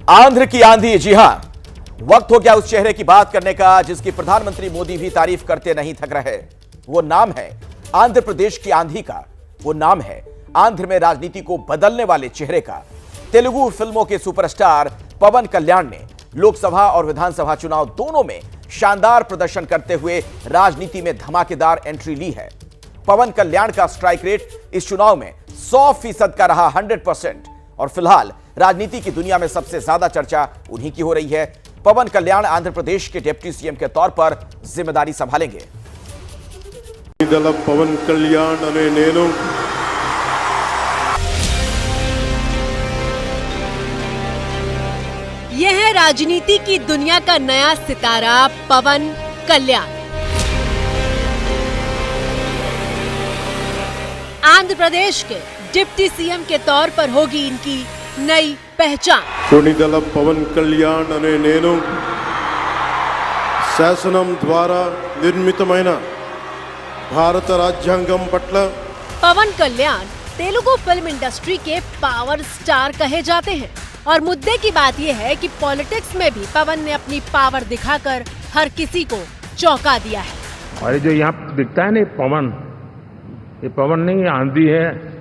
आंध्र की आंधी, जी हां, वक्त हो गया उस चेहरे की बात करने का जिसकी प्रधानमंत्री मोदी भी तारीफ करते नहीं थक रहे। वो नाम है आंध्र प्रदेश की आंधी का। वो नाम है आंध्र में राजनीति को बदलने वाले चेहरे का। तेलुगु फिल्मों के सुपरस्टार पवन कल्याण ने लोकसभा और विधानसभा चुनाव दोनों में शानदार प्रदर्शन करते हुए राजनीति में धमाकेदार एंट्री ली है। पवन कल्याण का स्ट्राइक रेट इस चुनाव में 100% का रहा, 100%। और फिलहाल राजनीति की दुनिया में सबसे ज्यादा चर्चा उन्हीं की हो रही है। पवन कल्याण आंध्र प्रदेश के डिप्टी सीएम के तौर पर जिम्मेदारी संभालेंगे। पवन कल्याण अने नेनु यह है राजनीति की दुनिया का नया सितारा पवन कल्याण। आंध्र प्रदेश के डिप्टी सीएम के तौर पर होगी इनकी नई पहचान। कोनिदल पवन कल्याण अने नेनु शासनम द्वारा निर्मितमैन भारत राज्यांगम पट्ल। पवन कल्याण तेलुगु फिल्म इंडस्ट्री के पावर स्टार कहे जाते हैं और मुद्दे की बात यह है कि पॉलिटिक्स में भी पवन ने अपनी पावर दिखाकर हर किसी को चौंका दिया है। और जो यहाँ दिखता है ना पवन, ये पवन नहीं, आंधी है।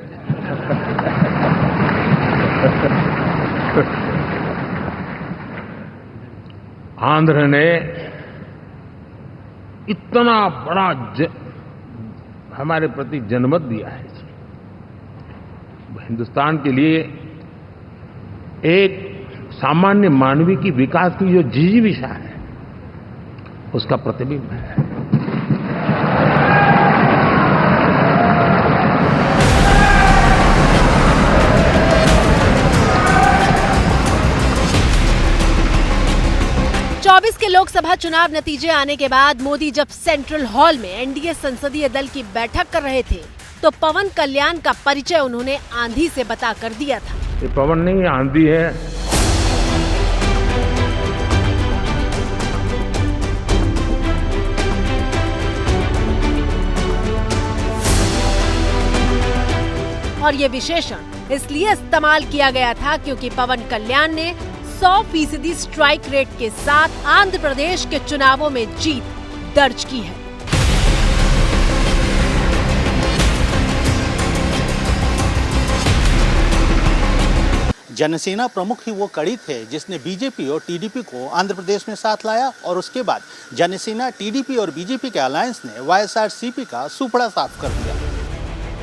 आंध्र ने इतना बड़ा हमारे प्रति जनमत दिया है। हिंदुस्तान के लिए एक सामान्य मानवीय की विकास की जो जिजीविषा है उसका प्रतिबिंब है। के लोकसभा चुनाव नतीजे आने के बाद मोदी जब सेंट्रल हॉल में एनडीए संसदीय दल की बैठक कर रहे थे तो पवन कल्याण का परिचय उन्होंने आंधी से बता कर दिया था। ये पवन नहीं, आंधी है। और ये विशेषण इसलिए इस्तेमाल किया गया था क्योंकि पवन कल्याण ने 100% स्ट्राइक रेट के साथ आंध्र प्रदेश के चुनावों में जीत दर्ज की है। जनसेना प्रमुख ही वो कड़ी थे जिसने बीजेपी और टीडीपी को आंध्र प्रदेश में साथ लाया और उसके बाद जनसेना, टीडीपी और बीजेपी के अलायंस ने वाईएसआरसीपी का सुपड़ा साफ कर दिया।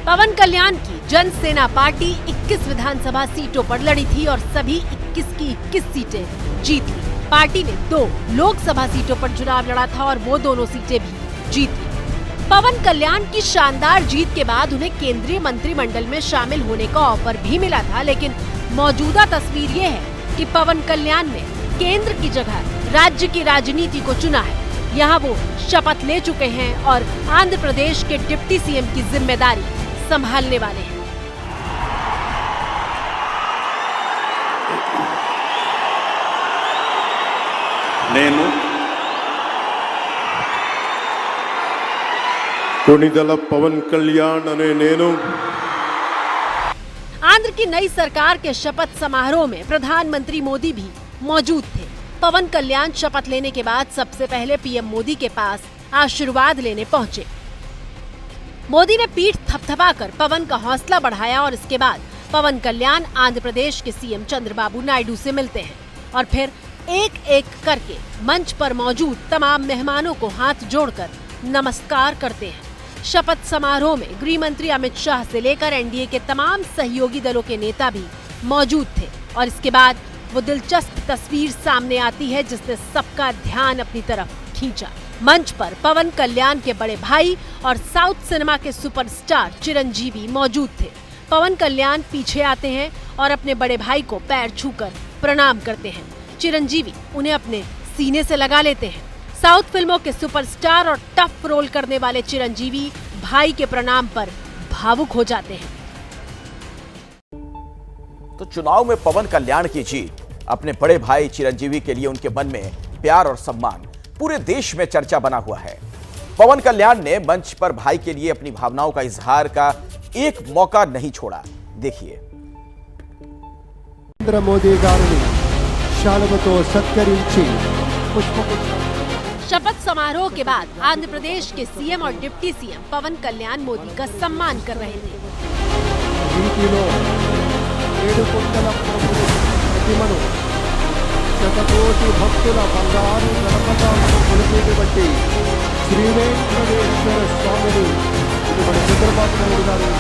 पवन कल्याण की जनसेना पार्टी 21 विधानसभा सीटों पर लड़ी थी और सभी 21 की 21 सीटें जीत ली। पार्टी ने 2 लोकसभा सीटों पर चुनाव लड़ा था और वो दोनों सीटें भी जीत ली। पवन कल्याण की शानदार जीत के बाद उन्हें केंद्रीय मंत्रिमंडल में शामिल होने का ऑफर भी मिला था, लेकिन मौजूदा तस्वीर ये है कि पवन कल्याण ने केंद्र की जगह राज्य की राजनीति को चुना है। यहाँ वो शपथ ले चुके हैं और आंध्र प्रदेश के डिप्टी सीएम की जिम्मेदारी संभालने वाले हैं। नेनु कोनिदल पवन कल्याण अने नेनु। आंध्र की नई सरकार के शपथ समारोह में प्रधानमंत्री मोदी भी मौजूद थे। पवन कल्याण शपथ लेने के बाद सबसे पहले पीएम मोदी के पास आशीर्वाद लेने पहुंचे। मोदी ने पीठ थपथपाकर पवन का हौसला बढ़ाया और इसके बाद पवन कल्याण आंध्र प्रदेश के सीएम चंद्रबाबू नायडू से मिलते हैं और फिर एक एक करके मंच पर मौजूद तमाम मेहमानों को हाथ जोड़कर नमस्कार करते हैं। शपथ समारोह में गृह मंत्री अमित शाह से लेकर एनडीए के तमाम सहयोगी दलों के नेता भी मौजूद थे और इसके बाद वो दिलचस्प तस्वीर सामने आती है जिसने सबका ध्यान अपनी तरफ खींचा। मंच पर पवन कल्याण के बड़े भाई और साउथ सिनेमा के सुपरस्टार चिरंजीवी मौजूद थे। पवन कल्याण पीछे आते हैं और अपने बड़े भाई को पैर छूकर प्रणाम करते हैं। चिरंजीवी उन्हें अपने सीने से लगा लेते हैं। साउथ फिल्मों के सुपरस्टार और टफ रोल करने वाले चिरंजीवी भाई के प्रणाम पर भावुक हो जाते हैं। तो चुनाव में पवन कल्याण की जीत अपने बड़े भाई चिरंजीवी के लिए उनके मन में प्यार और सम्मान पूरे देश में चर्चा बना हुआ है। पवन कल्याण ने मंच पर भाई के लिए अपनी भावनाओं का इजहार का एक मौका नहीं छोड़ा। देखिए। नरेंद्र मोदी गारिनी శాలువతో సత్కరించి పుష్పగుచ్చం शपथ समारोह के बाद आंध्र प्रदेश के सीएम और डिप्टी सीएम पवन कल्याण मोदी का सम्मान कर रहे थे। వీటిలో 7 కోట్ల ప్రభువు ప్రతిమను శతకోటి భక్తుల బంగారు గణపతాలను కొలిచేటువంటి శ్రీ వెంకటేశ్వర స్వామిని మన చంద్రబాబు నాయుడు గారు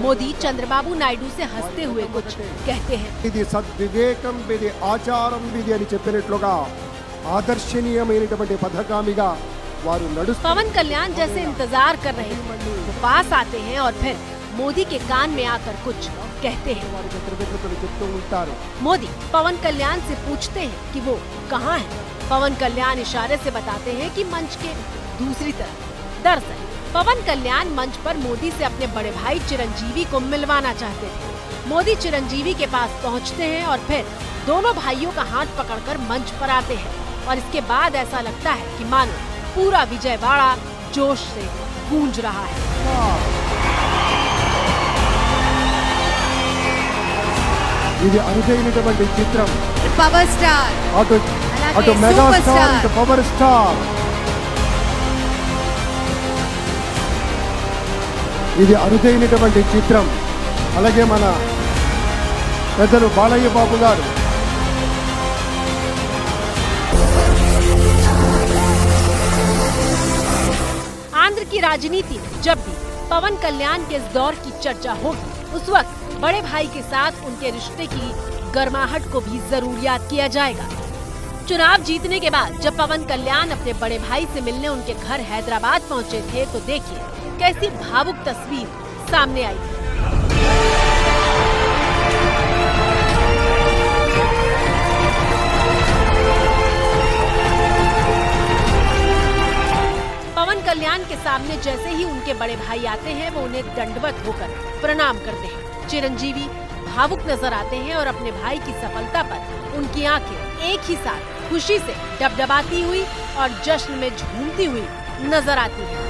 मोदी चंद्रबाबू नायडू से हंसते हुए कुछ कहते हैं। ఇది సద్వివేకం, ఇది ఆచారం, ఇది అని చెప్పినట్లుగా ఆదర్శనీయమైనటువంటి పథకామిగా వారు నడుస్తారు। पवन कल्याण जैसे इंतजार कर रहे थे, वो पास आते हैं और फिर मोदी के कान में आकर कुछ कहते हैं। చెప్తూ ఉంటారు। मोदी पवन कल्याण से पूछते हैं कि वो कहाँ है। पवन कल्याण इशारे से बताते हैं कि मंच के दूसरी तरफ। दरअसल पवन कल्याण मंच पर मोदी से अपने बड़े भाई चिरंजीवी को मिलवाना चाहते थे। मोदी चिरंजीवी के पास पहुंचते हैं और फिर दोनों भाइयों का हाथ पकड़कर मंच पर आते हैं और इसके बाद ऐसा लगता है कि मानो पूरा विजयवाड़ा जोश से गूंज रहा है। ఇది అరుదైనటువంటి చిత్రం। పవర్ స్టార్ అటు మెగా స్టార్, ఇటు పవర్ స్టార్। ఇది అరుదైనటువంటి చిత్రం। అలాగే మన పెద్దలు బాలయ్య బాబు గారు आंध्र की राजनीति में जब भी पवन कल्याण के इस दौर की चर्चा होगी, उस वक्त बड़े भाई के साथ उनके रिश्ते की गर्माहट को भी जरूर याद किया जाएगा। चुनाव जीतने के बाद जब पवन कल्याण अपने बड़े भाई से मिलने उनके घर हैदराबाद पहुंचे थे, तो देखिए कैसी भावुक तस्वीर सामने आई थी। पवन कल्याण के सामने जैसे ही उनके बड़े भाई आते हैं, वो उन्हें दंडवत होकर प्रणाम करते हैं। चिरंजीवी भावुक नजर आते हैं और अपने भाई की सफलता पर उनकी आंखें एक ही साथ खुशी से डबडबाती हुई और जश्न में झूमती हुई नजर आती हैं।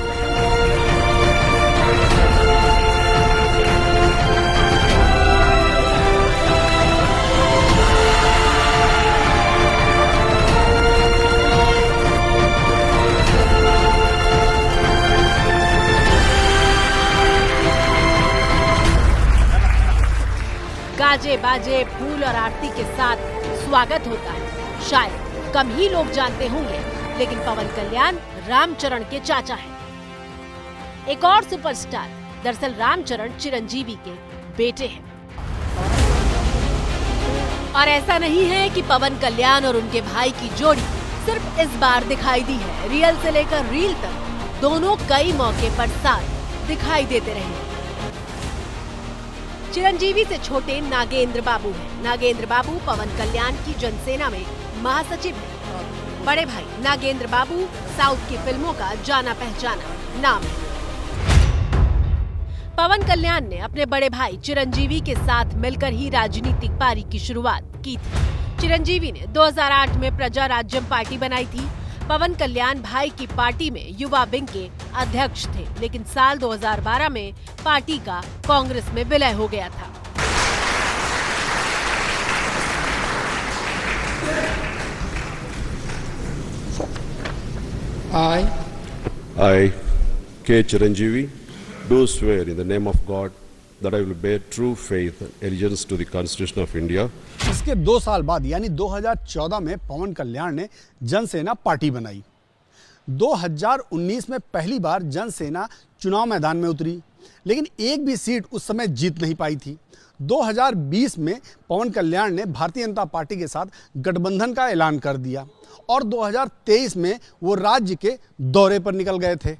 गाजे बाजे फूल और आरती के साथ स्वागत होता है। शायद कम ही लोग जानते होंगे, लेकिन पवन कल्याण रामचरण के चाचा हैं। एक और सुपरस्टार दरअसल रामचरण चिरंजीवी के बेटे हैं। और ऐसा नहीं है कि पवन कल्याण और उनके भाई की जोड़ी सिर्फ इस बार दिखाई दी है। रियल से लेकर रील तक दोनों कई मौके पर साथ दिखाई देते रहे। चिरंजीवी से छोटे नागेंद्र बाबू हैं। नागेंद्र बाबू पवन कल्याण की जनसेना में महासचिव हैं। बड़े भाई नागेंद्र बाबू साउथ की फिल्मों का जाना पहचाना नाम है। पवन कल्याण ने अपने बड़े भाई चिरंजीवी के साथ मिलकर ही राजनीतिक पारी की शुरुआत की थी। चिरंजीवी ने 2008 में प्रजा राज्यम पार्टी बनाई थी। पवन कल्याण भाई की पार्टी में युवा विंग के अध्यक्ष थे, लेकिन साल 2012 में पार्टी का कांग्रेस में विलय हो गया था। I, K. Chiranjeevi, do swear in the name of God that I will bear true faith and allegiance to the Constitution of India. इसके 2 साल बाद यानी 2014 में पवन कल्याण ने जनसेना पार्टी बनाई। 2019 में पहली बार जनसेना चुनाव मैदान में उतरी, लेकिन एक भी सीट उस समय जीत नहीं पाई थी। 2020 में पवन कल्याण ने भारतीय जनता पार्टी के साथ गठबंधन का ऐलान कर दिया और 2023 में वो राज्य के दौरे पर निकल गए थे।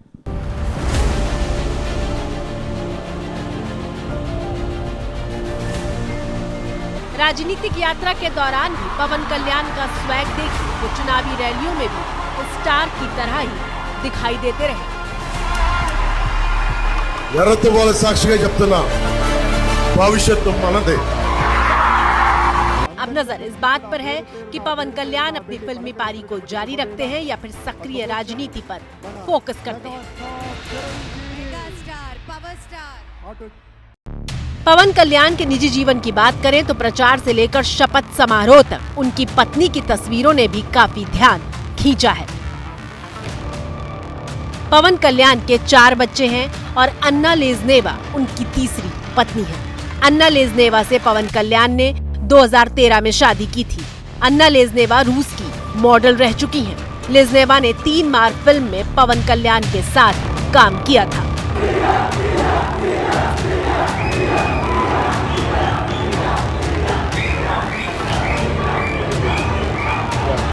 राजनीतिक यात्रा के दौरान भी पवन कल्याण का स्वैग देखिए, वो चुनावी रैलियों में भी स्टार की तरह ही दिखाई देते रहे। జరత వాళ్ళ సాక్షిగా చెప్తున్నా భవిష్యత్తు మనదే। अब नजर इस बात पर है कि पवन कल्याण अपनी फिल्मी पारी को जारी रखते हैं या फिर सक्रिय राजनीति पर फोकस करते हैं। Star, power star. Pawan Kalyan के निजी जीवन की बात करें तो प्रचार से लेकर शपथ समारोह तक उनकी पत्नी की तस्वीरों ने भी काफी ध्यान खींचा है। पवन कल्याण के 4 बच्चे हैं और अन्ना लेज़नेवा उनकी तीसरी पत्नी है। अन्ना लेज़नेवा से पवन कल्याण ने 2013 में शादी की थी। अन्ना लेज़नेवा रूस की मॉडल रह चुकी हैं। लेज़नेवा ने 3 मार फिल्म में पवन कल्याण के साथ काम किया था।